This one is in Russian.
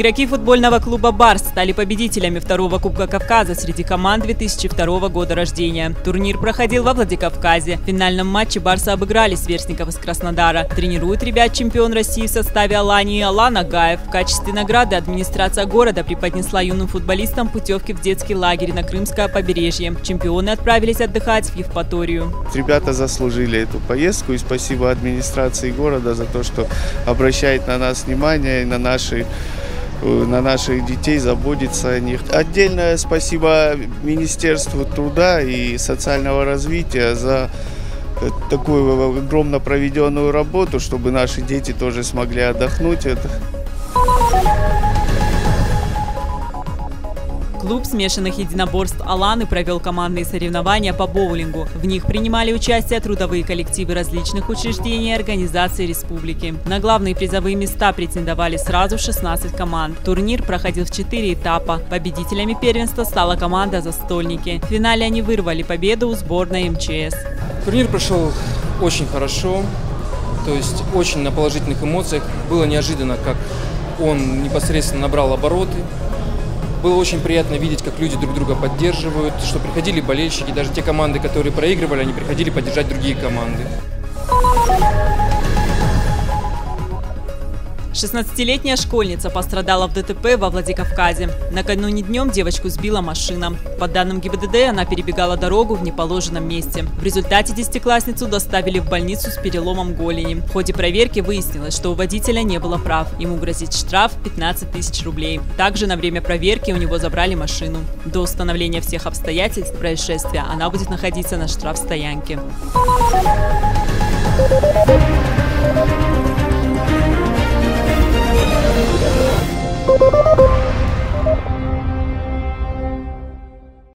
Игроки футбольного клуба «Барс» стали победителями второго Кубка Кавказа среди команд 2002 года рождения. Турнир проходил во Владикавказе. В финальном матче «Барсы» обыграли сверстников из Краснодара. Тренирует ребят чемпион России в составе Алании Алан Агаев. В качестве награды администрация города преподнесла юным футболистам путевки в детский лагерь на Крымское побережье. Чемпионы отправились отдыхать в Евпаторию. Ребята заслужили эту поездку, и спасибо администрации города за то, что обращает на нас внимание и на наших детей, заботится о них. Отдельное спасибо Министерству труда и социального развития за такую огромно проведенную работу, чтобы наши дети тоже смогли отдохнуть. Клуб смешанных единоборств «Аланы» провел командные соревнования по боулингу. В них принимали участие трудовые коллективы различных учреждений и организаций республики. На главные призовые места претендовали сразу 16 команд. Турнир проходил в 4 этапа. Победителями первенства стала команда «Застольники». В финале они вырвали победу у сборной МЧС. Турнир прошел очень хорошо, то есть очень на положительных эмоциях. Было неожиданно, как он непосредственно набрал обороты. Было очень приятно видеть, как люди друг друга поддерживают, что приходили болельщики, даже те команды, которые проигрывали, они приходили поддержать другие команды. 16-летняя школьница пострадала в ДТП во Владикавказе. Накануне днем девочку сбила машина. По данным ГИБДД, она перебегала дорогу в неположенном месте. В результате десятиклассницу доставили в больницу с переломом голени. В ходе проверки выяснилось, что у водителя не было прав. Ему грозит штраф 15 тысяч рублей. Также на время проверки у него забрали машину. До установления всех обстоятельств происшествия она будет находиться на штрафстоянке.